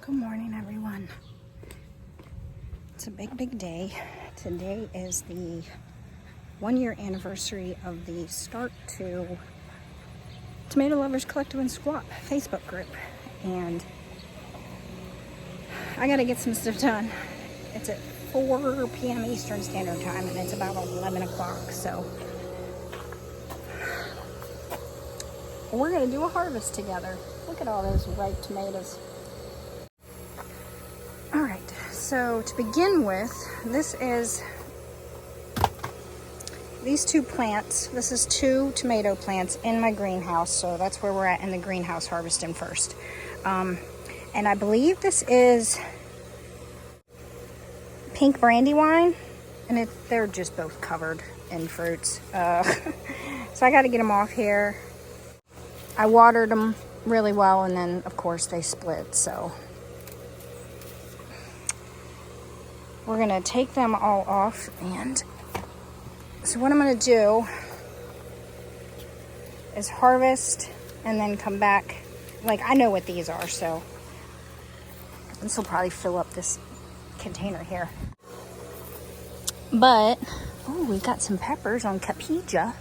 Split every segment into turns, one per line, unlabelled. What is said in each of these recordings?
Good morning, everyone. It's a big day. Today is the 1-year anniversary of the start to Tomato Lovers Collective and Squat Facebook group, and I gotta get some stuff done. It's at 4 p.m. Eastern Standard Time, and it's about 11 o'clock, so we're gonna do a harvest together. Look at all those ripe tomatoes. Alright, so to begin with, this is these two plants. This is 2 tomato plants in my greenhouse, so that's where we're at in the greenhouse harvesting first. And I believe this is pink brandywine, and they're just both covered in fruits. So I got to get them off here. I watered them really well, and then of course they split, so we're gonna take them all off. And so what I'm gonna do is harvest and then come back. Like, I know what these are, so this will probably fill up this container here. But oh, we've got some peppers on Capija.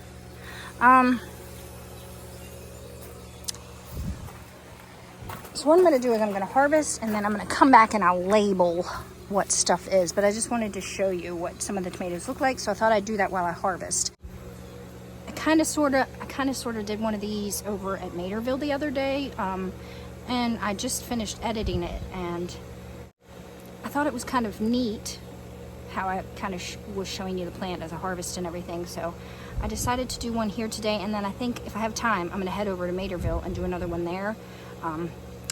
So what I'm going to do is I'm going to harvest, and then I'm going to come back and I'll label what stuff is. But I just wanted to show you what some of the tomatoes look like, so I thought I'd do that while I harvest. I kind of sort of did one of these over at Materville the other day, and I just finished editing it, and I thought it was kind of neat how I kind of was showing you the plant as a harvest and everything. So I decided to do one here today, and then I think if I have time, I'm going to head over to Materville and do another one there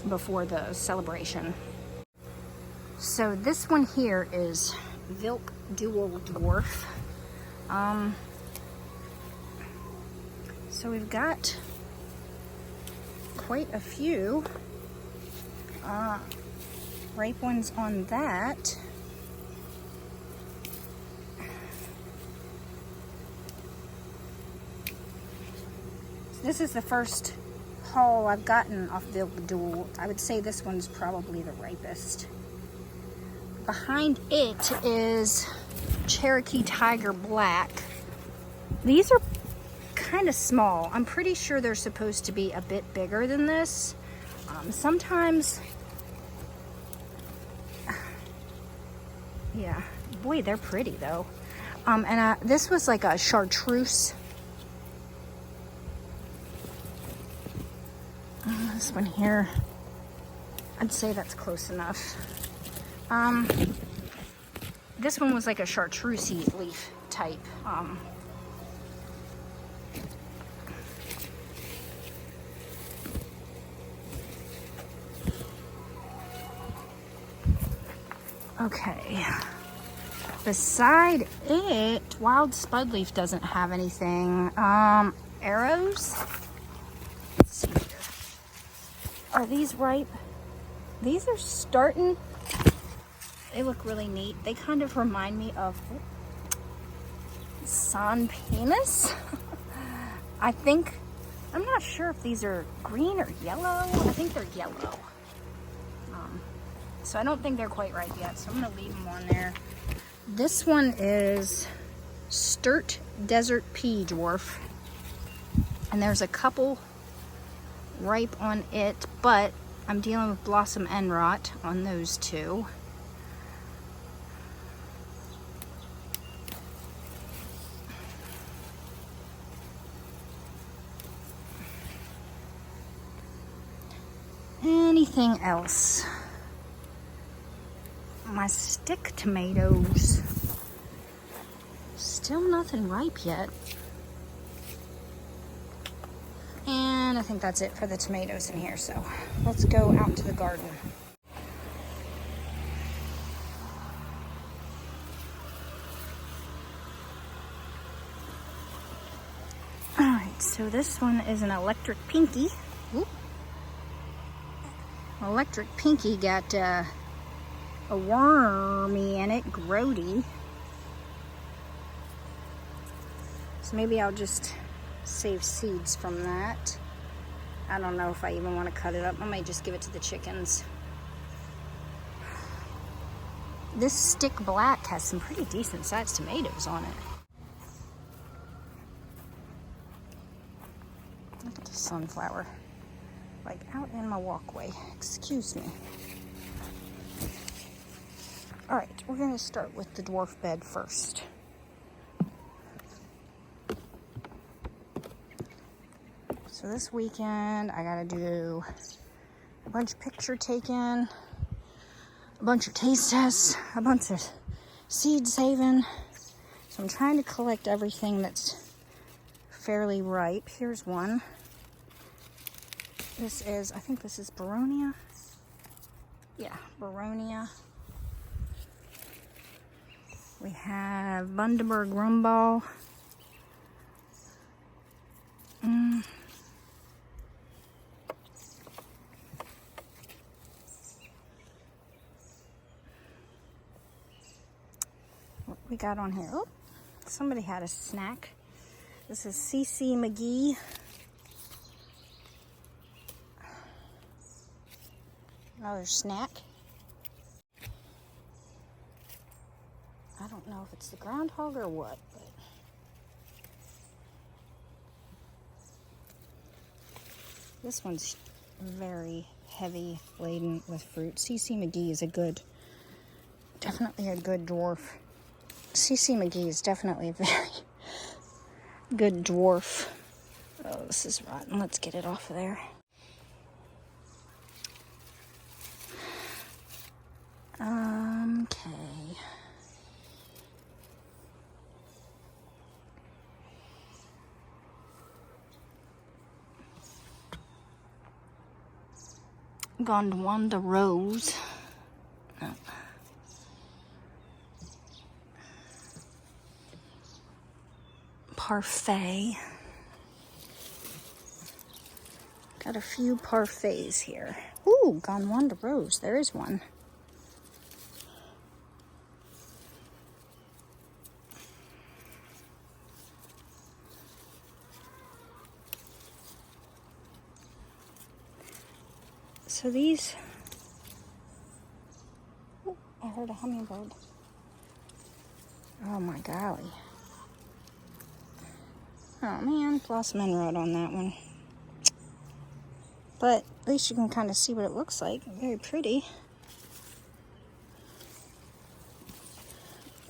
before the celebration. So this one here is Vilk Dual Dwarf. So we've got quite a few ripe ones on that. This is the first haul I've gotten off Vilk Dual. I would say this one's probably the ripest. Behind it is Cherokee Tiger Black. These are kind of small. I'm pretty sure they're supposed to be a bit bigger than this. Sometimes, yeah, boy, they're pretty though. And this was like a chartreuse. This one here, I'd say that's close enough. This one was like a chartreuse leaf type. Okay. Beside it, wild spud leaf doesn't have anything. Arrows. Let's see. Are these ripe? These are starting. They look really neat. They kind of remind me of San Penis. I think, I'm not sure if these are green or yellow. I think they're yellow. So I don't think they're quite ripe yet, so I'm gonna leave them on there. This one is Sturt Desert Pea Dwarf, and there's a couple ripe on it, but I'm dealing with blossom end rot on those 2. Anything else? My stick tomatoes, still nothing ripe yet. And I think that's it for the tomatoes in here, so let's go out to the garden. Alright, so this one is an electric pinky. Ooh. Electric pinky got a wormy in it, grody. So maybe I'll just save seeds from that. I don't know if I even want to cut it up. I might just give it to the chickens. This stick black has some pretty decent sized tomatoes on it. Look at the sunflower. Like out in my walkway. Excuse me. Alright, we're going to start with the dwarf bed first. So this weekend I gotta do a bunch of picture taking, a bunch of taste tests, a bunch of seed saving. So I'm trying to collect everything that's fairly ripe. Here's one. This is, I think this is Baronia. Yeah, Baronia. We have Bundaberg Rumball. What we got on here? Oh, somebody had a snack. This is CC McGee. Another snack. I don't know if it's the groundhog or what, but this one's very heavy laden with fruit. CC McGee is definitely a good dwarf. CC McGee is definitely a very good dwarf. Oh, this is rotten. Let's get it off of there. Okay. Gondwanda Rose. No. Parfait. Got a few parfaits here. Ooh, Gondwanda Rose. There is one. So these, oh, I heard a hummingbird. Oh my golly. Oh man, Blossom Emerald on that one. But at least you can kind of see what it looks like. Very pretty.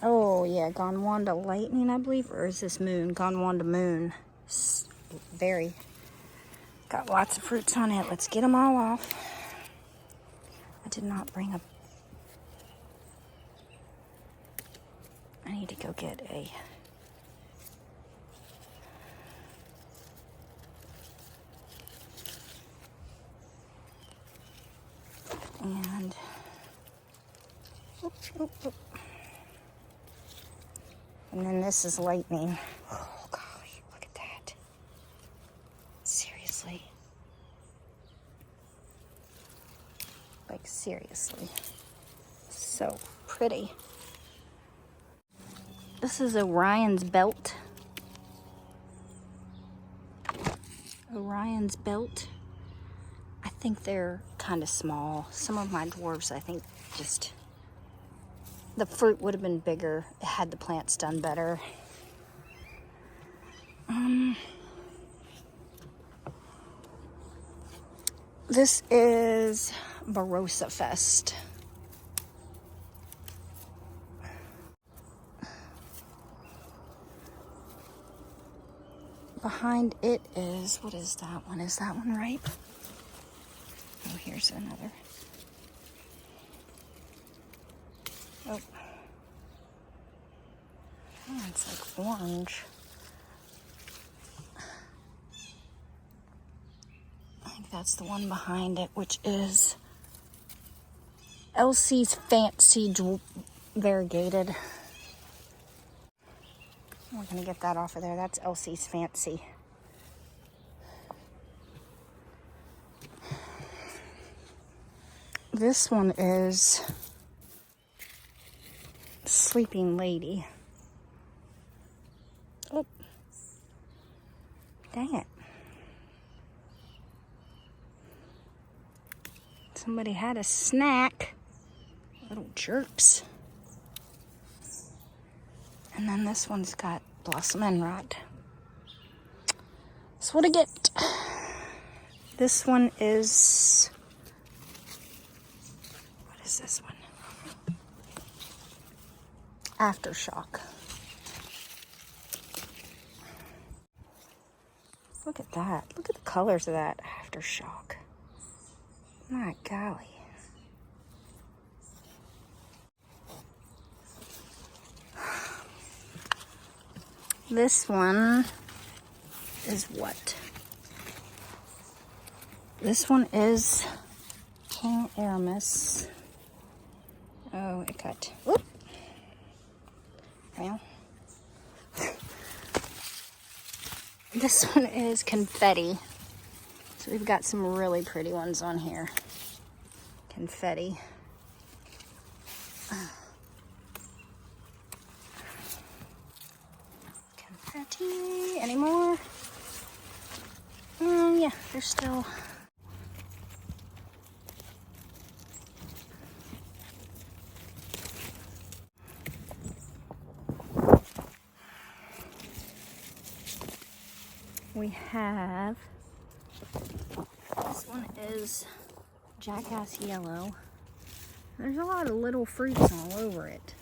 Oh yeah, Gondwanda Lightning, I believe, or is this Moon? Gondwanda Moon. Very. Got lots of fruits on it. Let's get them all off. I did not bring a... I need to go get a... And... Oop, oop, oop. And then this is Lightning. Oh, golly, look at that. Seriously. Like, seriously. So pretty. This is Orion's Belt. Orion's Belt. I think they're kind of small. Some of my dwarves, I think, just... The fruit would have been bigger had the plants done better. This is Barossa Fest. Behind it is, what is that one? Is that one ripe? Oh, here's another. Oh. Oh, it's like orange. I think that's the one behind it, which is Elsie's Fancy Variegated. We're gonna get that off of there. That's Elsie's Fancy. This one is Sleeping Lady. Oh, dang it. Somebody had a snack. Little jerks. And then this one's got blossom and rot. That's what I get. This one is, what is this one? Aftershock. Look at that. Look at the colors of that Aftershock. My golly. This one is what? This one is King Aramis. Oh, it cut. Whoop. Well. This one is Confetti. So we've got some really pretty ones on here. Confetti. Confetti. Any more? Yeah, there's still. We have, this one is Jackass Yellow. There's a lot of little fruits all over it.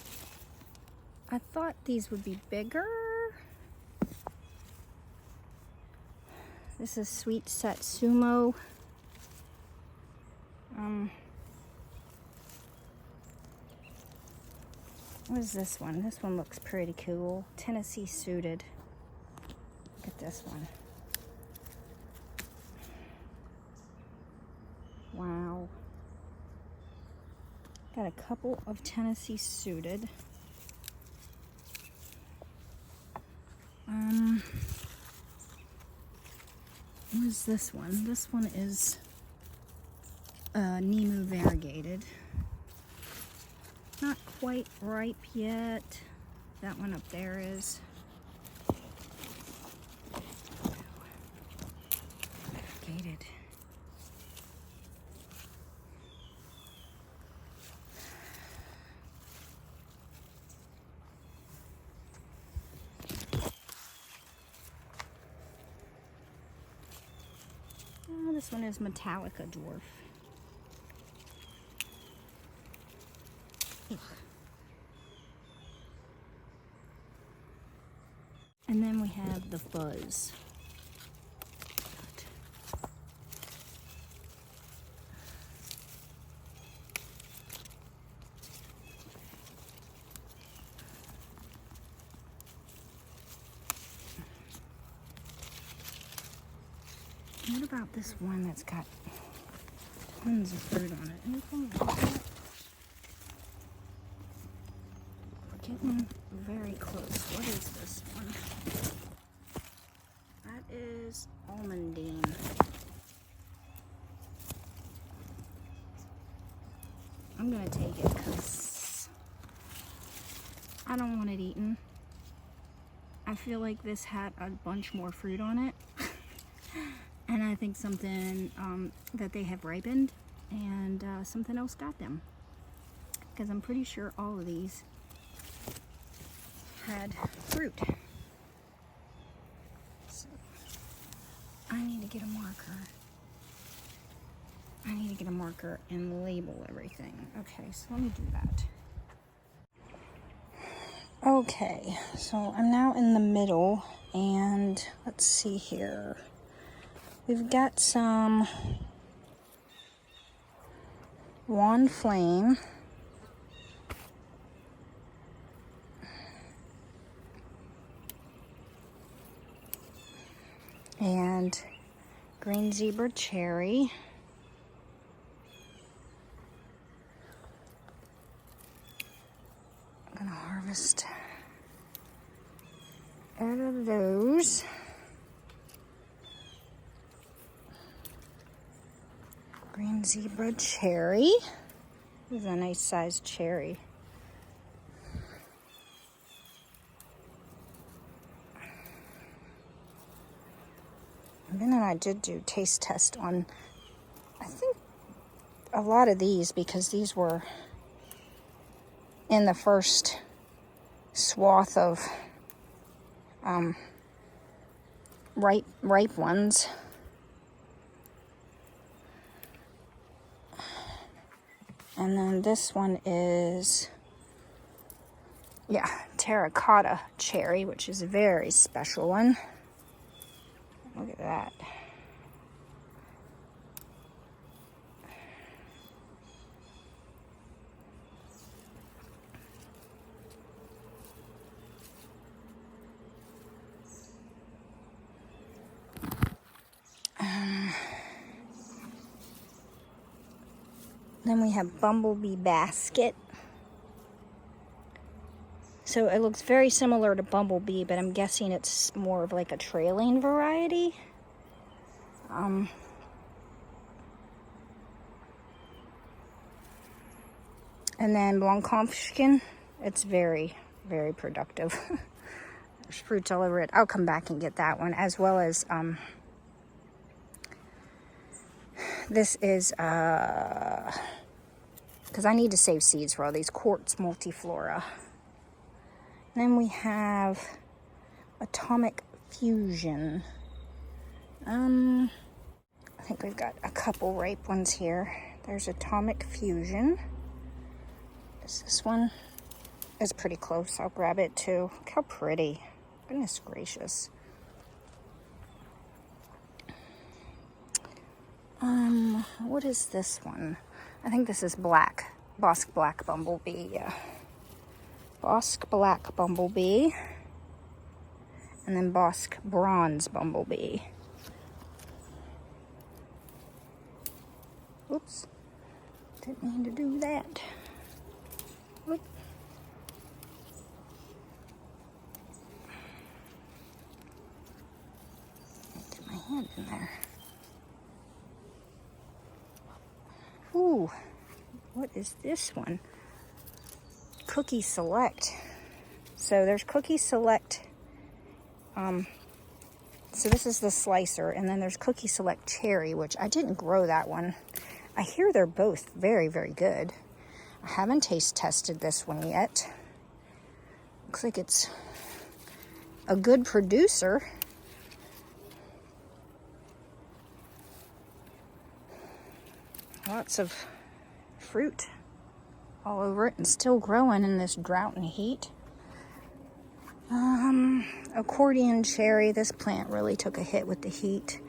I thought these would be bigger. This is Sweet Satsumo. What is this one? This one looks pretty cool. Tennessee Suited. Look at this one. Wow. Got a couple of Tennessee Suited. What is this one? This one is Nemu Variegated. Not quite ripe yet. That one up there is. Variegated. Oh, this one is Metallica Dwarf. Ugh. And then we have the Fuzz. What about this one that's got tons of fruit on it? Anything like that? We're getting very close. What is this one? That is Almondine. I'm gonna take it because I don't want it eaten. I feel like this had a bunch more fruit on it. And I think something that they have ripened and something else got them. Because I'm pretty sure all of these had fruit. So I need to get a marker. I need to get a marker and label everything. Okay, so let me do that. Okay, so I'm now in the middle and let's see here. We've got some Wand Flame. And Green Zebra Cherry. I'm gonna harvest out of those. Green Zebra Cherry. This is a nice sized cherry. And then I did do taste test on, I think, a lot of these because these were in the first swath of ripe ones. And then this one is, yeah, terracotta cherry, which is a very special one. Look at that. Then we have Bumblebee Basket. So it looks very similar to Bumblebee, but I'm guessing it's more of like a trailing variety. And then Blancpampchen, it's very, very productive. There's fruits all over it. I'll come back and get that one, as well as this is because I need to save seeds for all these, Quartz Multiflora. And then we have Atomic Fusion. I think we've got a couple ripe ones here. There's Atomic Fusion. This one is pretty close. I'll grab it too. Look how pretty. Goodness gracious. What is this one? I think this is black. Bosque Black Bumblebee, yeah. Bosque Black Bumblebee. And then Bosque Bronze Bumblebee. Oops. Didn't mean to do that. Whoop. Get my hand in there. Ooh, what is this one? Cookie Select. So there's Cookie Select. So this is the slicer, and then there's Cookie Select Cherry, which I didn't grow that one. I hear they're both very, very good. I haven't taste tested this one yet. Looks like it's a good producer. Lots of fruit all over it and still growing in this drought and heat. Accordion cherry. This plant really took a hit with the heat.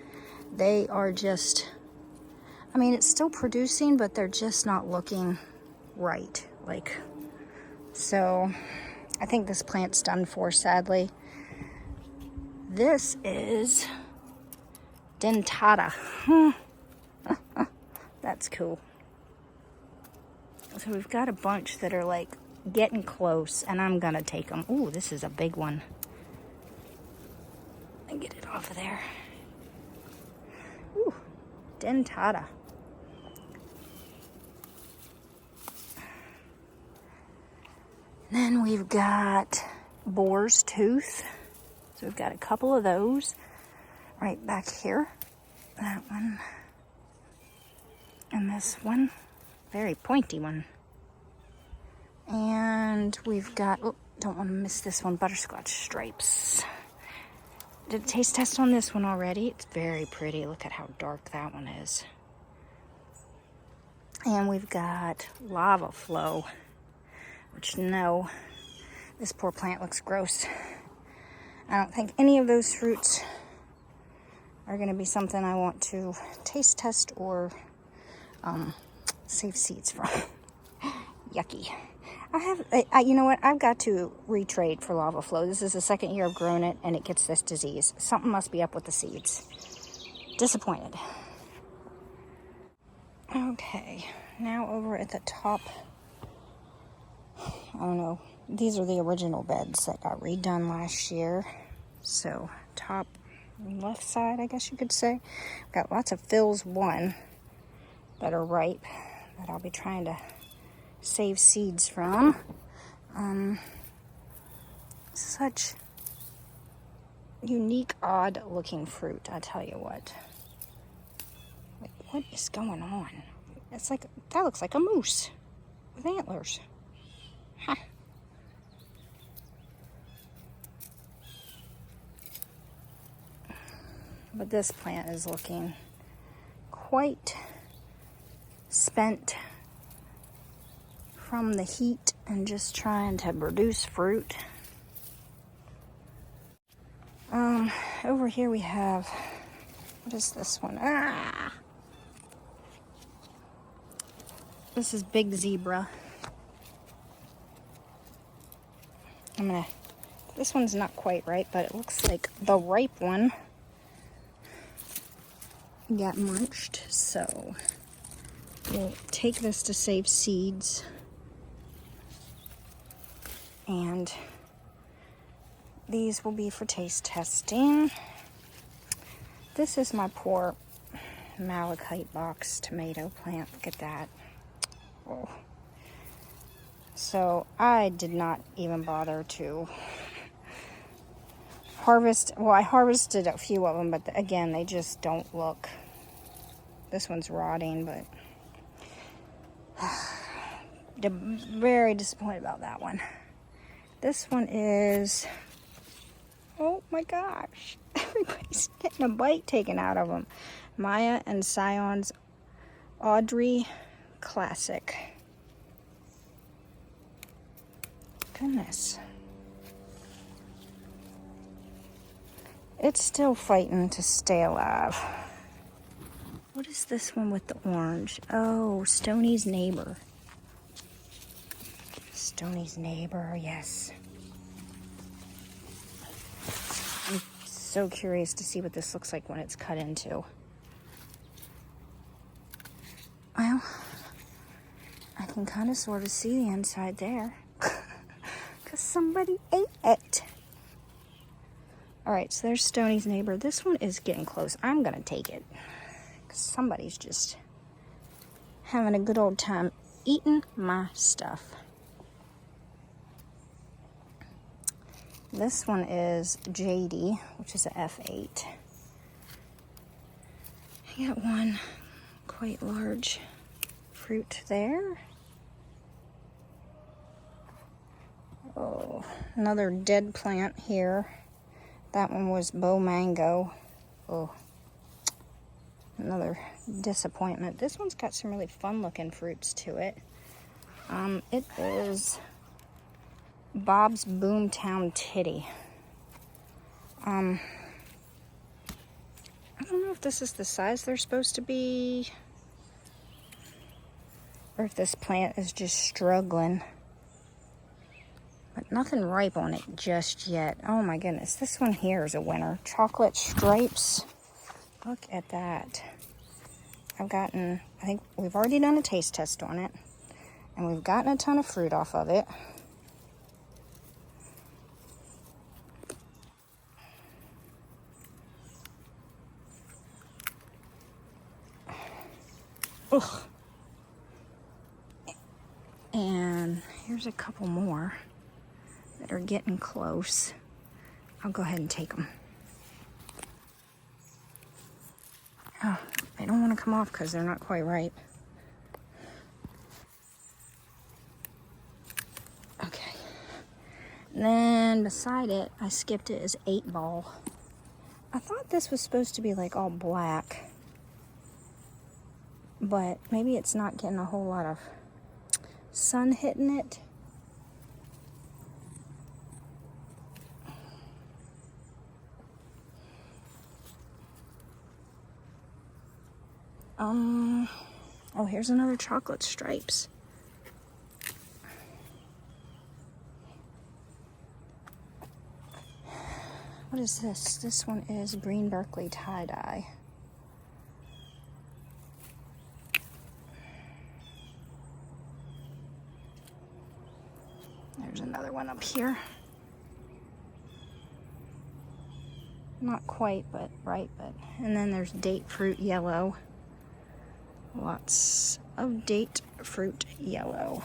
They are just, I mean, it's still producing, but they're just not looking right. So I think this plant's done for, sadly. This is dentata. That's cool. So we've got a bunch that are like getting close, and I'm gonna take them. Ooh, this is a big one. And get it off of there. Ooh, dentata. Then we've got boar's tooth. So we've got a couple of those right back here. That one. And this one, very pointy one. And we've got, oh, don't want to miss this one, butterscotch stripes. Did a taste test on this one already. It's very pretty. Look at how dark that one is. And we've got lava flow, which no, this poor plant looks gross. I don't think any of those fruits are going to be something I want to taste test or save seeds from. Yucky. You know what? I've got to retrade for lava flow. This is the second year I've grown it, and it gets this disease. Something must be up with the seeds. Disappointed. Okay, now over at the top. I don't know. These are the original beds that got redone last year. So top left side, I guess you could say. Got lots of Phil's 1 that are ripe that I'll be trying to save seeds from. Such unique, odd looking fruit, I tell you what. Like, what is going on? It's like, that looks like a moose with antlers. Huh. But this plant is looking quite spent from the heat and just trying to produce fruit. Over here we have, what is this one? This is Big Zebra. This one's not quite right, but it looks like the ripe one got munched, so we'll take this to save seeds. And these will be for taste testing. This is my poor malachite box tomato plant. Look at that. Oh. So I did not even bother to harvest. Well, I harvested a few of them, but again, they just don't look. This one's rotting, but very disappointed about that one. This one is, oh my gosh, everybody's getting a bite taken out of them. Maya and Sion's Audrey Classic. Goodness. It's still fighting to stay alive. What is this one with the orange? Oh, Stoney's Neighbor. Stoney's Neighbor, yes. I'm so curious to see what this looks like when it's cut into. Well, I can kind of sort of see the inside there. Because somebody ate it. Alright, so there's Stoney's Neighbor. This one is getting close. I'm going to take it. Because somebody's just having a good old time eating my stuff. This one is JD, which is a F8. I got one quite large fruit there. Oh, another dead plant here. That one was Bow Mango. Oh, another disappointment. This one's got some really fun looking fruits to it. It is Bob's Boomtown Titty. I don't know if this is the size they're supposed to be, or if this plant is just struggling. But nothing ripe on it just yet. Oh my goodness, this one here is a winner. Chocolate Stripes. Look at that. I think we've already done a taste test on it. And we've gotten a ton of fruit off of it. Ugh. And here's a couple more that are getting close. I'll go ahead and take them. Oh, they don't want to come off because they're not quite ripe. Okay. And then beside it, I skipped it, is 8 Ball. I thought this was supposed to be like all black. But maybe it's not getting a whole lot of sun hitting it. Oh, here's another Chocolate Stripes. What is this? This one is Green Berkeley Tie-Dye. There's another one up here. Not quite, but right, but. And then there's Date Fruit Yellow. Lots of Date Fruit Yellow.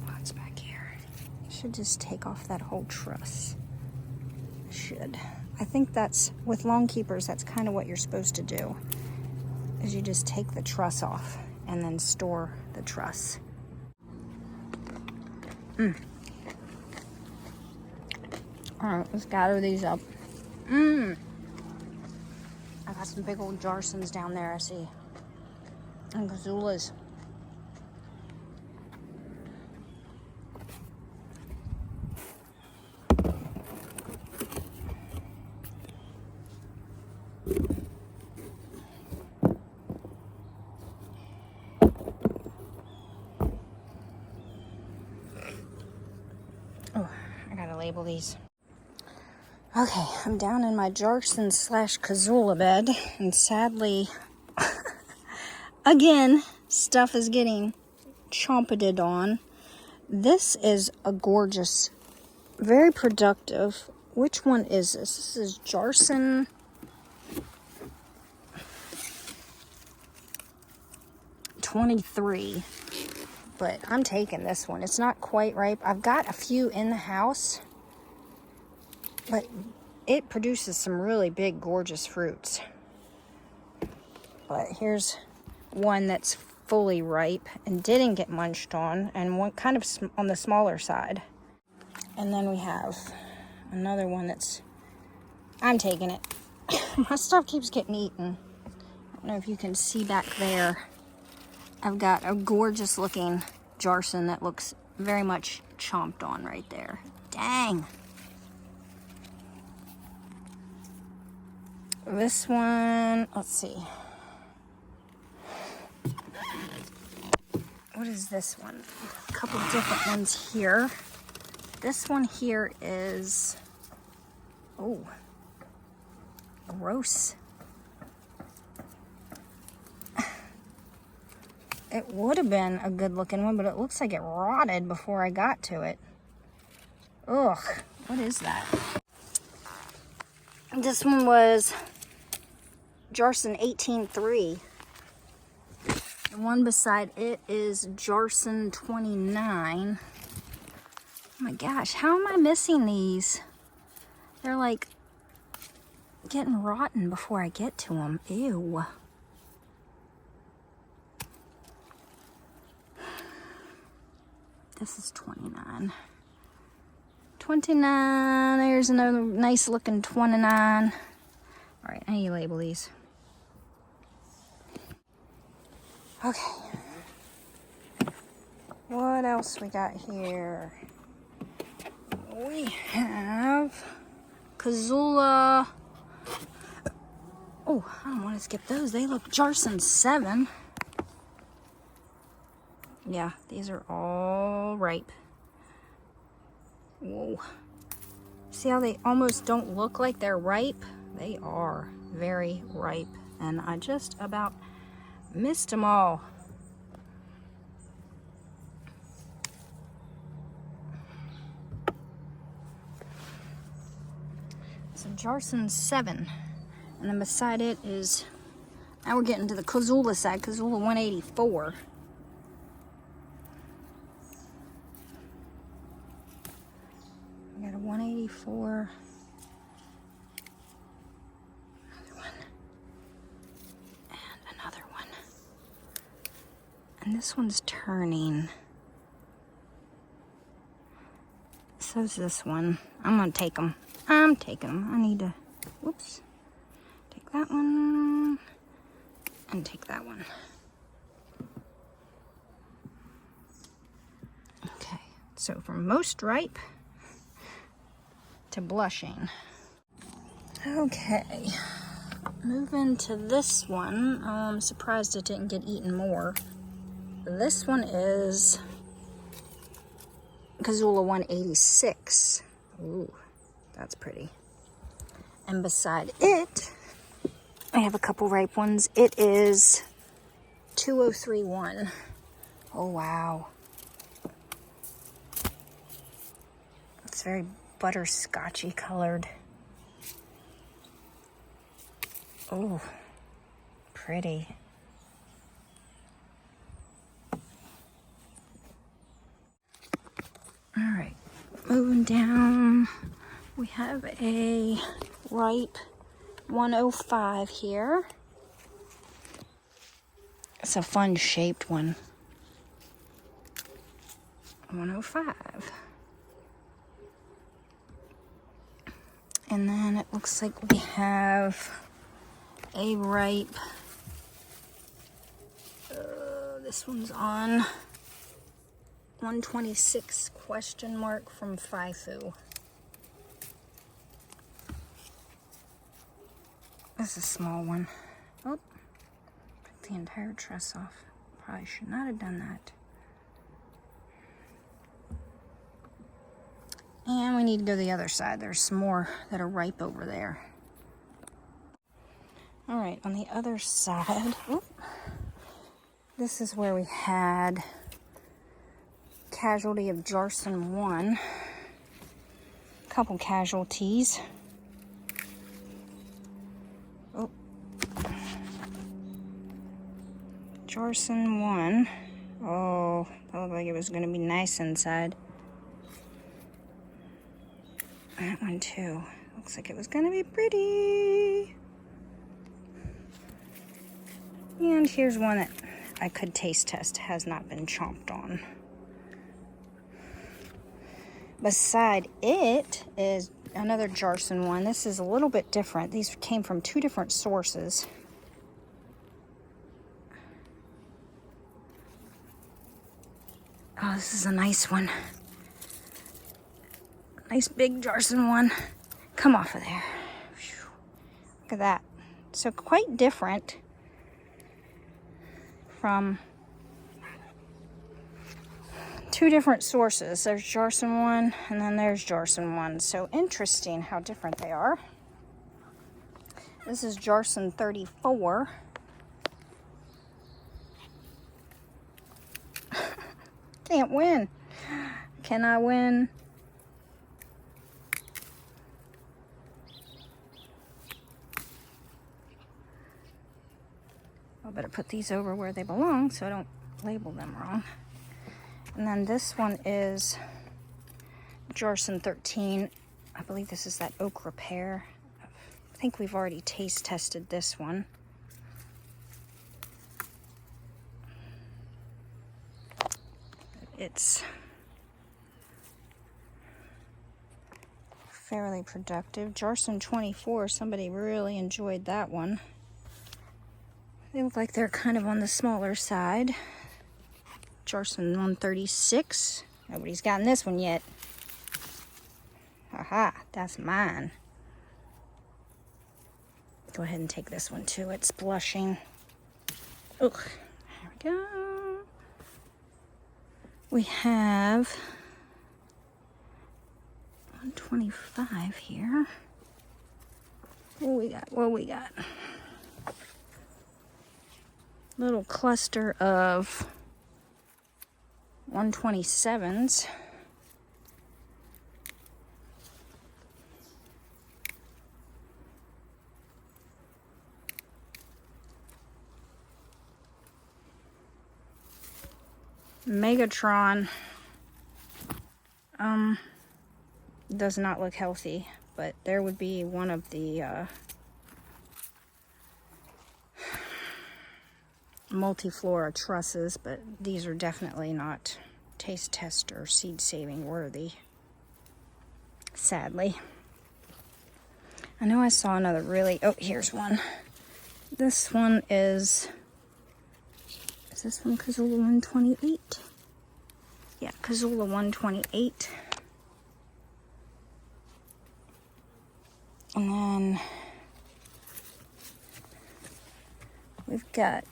Lots back here. should just take off that whole truss. I should. I think that's, with lawn keepers, that's kind of what you're supposed to do, is you just take the truss off and then store the truss. Alright, let's gather these up. I got some big old Jarsons down there, I see. And Gazulas. Oh, I gotta label these. Okay, I'm down in my Jarson / Kazula bed, and sadly, again, stuff is getting chompeted on. This is a gorgeous, very productive. Which one is this? This is Jarson 23, but I'm taking this one. It's not quite ripe. I've got a few in the house, but it produces some really big, gorgeous fruits. But here's one that's fully ripe and didn't get munched on, and one kind of on the smaller side. And then we have another one that's, I'm taking it. My stuff keeps getting eaten. I don't know if you can see back there. I've got a gorgeous looking Jarson that looks very much chomped on right there. Dang. This one, let's see. What is this one? A couple different ones here. This one here is, oh, gross. It would have been a good looking one, but it looks like it rotted before I got to it. Ugh, what is that? This one was Jarson 18-3. The one beside it is Jarson 29. Oh my gosh, how am I missing these? They're like getting rotten before I get to them. Ew. This is 29. 29, there's another nice looking 29. All right, I need to label these. Okay. What else we got here? We have Kazula. Oh, I don't want to skip those. They look Jarson 7. Yeah, these are all ripe. Whoa. See how they almost don't look like they're ripe? They are very ripe, and I just about missed them all. So Jarson 7, and then beside it is, now we're getting to the Kazula side, Kazula 184. We got a 184. Another one. And another one. And this one's turning. So's this one. I'm gonna take them. I'm taking them. I need to, whoops. Take that one. And take that one. Okay. So from most ripe to blushing. Okay, moving to this one. I'm surprised it didn't get eaten more. This one is Kazula 186. Ooh, that's pretty. And beside it, I have a couple ripe ones. It is 2031. Oh wow. It's very butterscotchy colored. Oh, pretty. All right, We have a ripe 105 here. It's a fun shaped one. 105. And then it looks like we have a ripe, this one's on 126 question mark from FIFU. This is a small one. Oh, took the entire truss off. Probably should not have done that. And we need to go to the other side. There's some more that are ripe over there. All right, on the other side, this is where we had casualty of Jarson 1. Couple casualties. Oh. Jarson 1. Oh, that looked like it was going to be nice inside. That one too. Looks like it was going to be pretty. And here's one that I could taste test. Has not been chomped on. Beside it is another Jarson one. This is a little bit different. These came from 2 different sources. Oh, this is a nice one. Nice big Jarson one. Come off of there. Whew. Look at that. So quite different from 2 different sources. There's Jarson 1 and then there's Jarson 1. So interesting how different they are. This is Jarson 34. Can't win. Can I win? I better put these over where they belong so I don't label them wrong. And then this one is Jarson 13. I believe this is that okra pear. I think we've already taste tested this one. It's fairly productive. Jarson 24, somebody really enjoyed that one. They look like they're kind of on the smaller side. Jarson 136. Nobody's gotten this one yet. Aha, that's mine. Go ahead and take this one too. It's blushing. Ugh, there we go. We have 125 here. What we got? Little cluster of 127s. Megatron does not look healthy, but there would be one of the multiflora trusses, but these are definitely not taste test or seed saving worthy, sadly. I know I saw another really, oh, here's one. This one is this one Kazula 128? Yeah, Kazula 128. And then we've got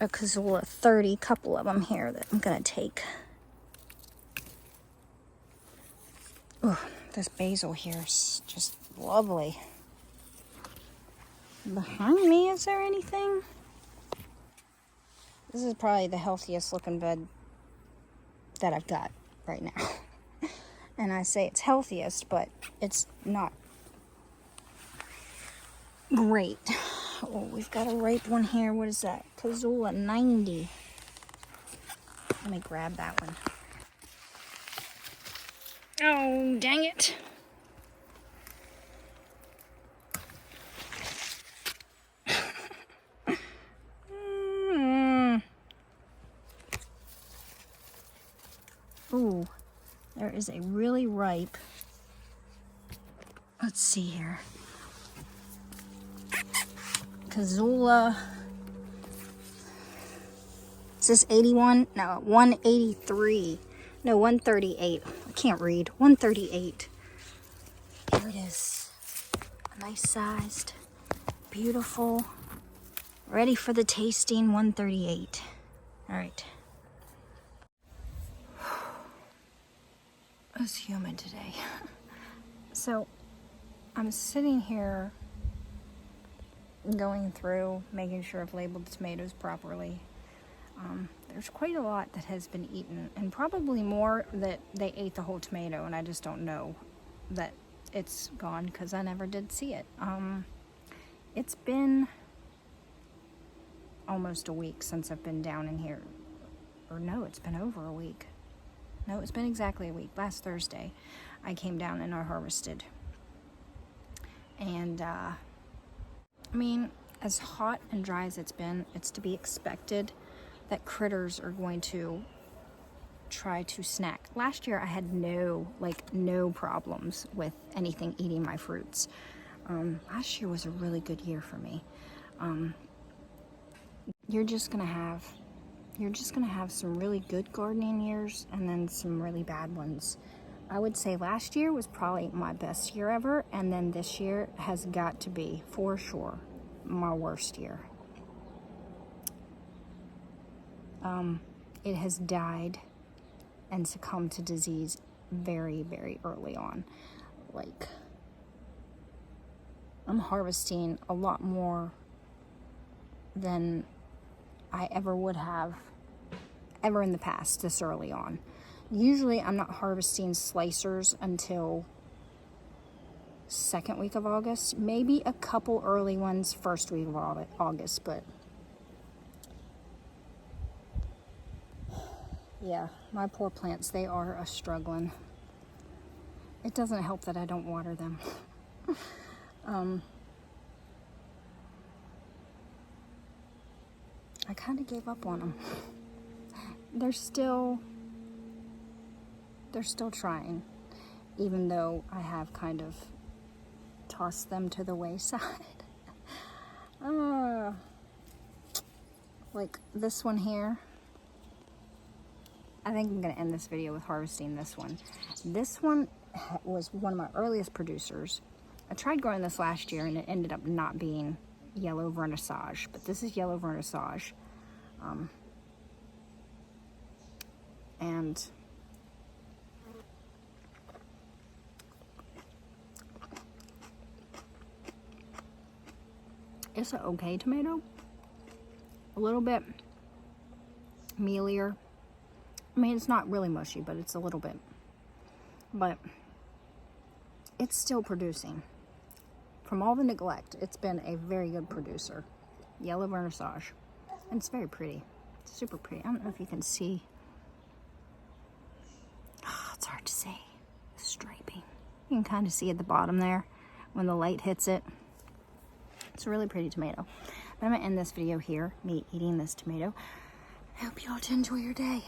a Kazula 30, couple of them here that I'm gonna take. Oh, this basil here is just lovely. Behind me, is there anything? This is probably the healthiest looking bed that I've got right now. And I say it's healthiest, but it's not great. Oh, we've got a ripe one here. What is that? Kazula 90. Let me grab that one. Oh, dang it. Ooh, there is a really ripe, let's see here, Cazula. Is this 81? No, 183. No, 138. I can't read. 138. Here it is. A nice sized, beautiful, ready for the tasting 138. All right. It's humid today. So I'm sitting here going through, making sure I've labeled the tomatoes properly. There's quite a lot that has been eaten, and probably more that they ate the whole tomato, and I just don't know that it's gone because I never did see it. It's been almost a week since I've been down in here. Or no, it's been over a week. No, it's been exactly a week. Last Thursday, I came down and I harvested. And, I mean, as hot and dry as it's been, it's to be expected that critters are going to try to snack. Last year I had no problems with anything eating my fruits. Last year was a really good year for me. You're just gonna have some really good gardening years and then some really bad ones. I would say last year was probably my best year ever, and then this year has got to be, for sure, my worst year. It has died and succumbed to disease very, very early on. Like, I'm harvesting a lot more than I ever would have ever in the past this early on. Usually I'm not harvesting slicers until second week of August, maybe a couple early ones first week of August, but yeah, my poor plants, they are a struggling. It doesn't help that I don't water them. I kind of gave up on them. They're still trying, even though I have kind of tossed them to the wayside. Like this one here. I think I'm going to end this video with harvesting this one. This one was one of my earliest producers. I tried growing this last year and it ended up not being yellow vernissage, but this is yellow vernissage. And it's an okay tomato. A little bit mealier. I mean, it's not really mushy, but it's a little bit. But it's still producing. From all the neglect, it's been a very good producer. Yellow vernissage. And it's very pretty. It's super pretty. I don't know if you can see. Oh, it's hard to see. The striping. You can kind of see at the bottom there when the light hits it. It's a really pretty tomato. But I'm going to end this video here, me eating this tomato. I hope you all enjoy your day.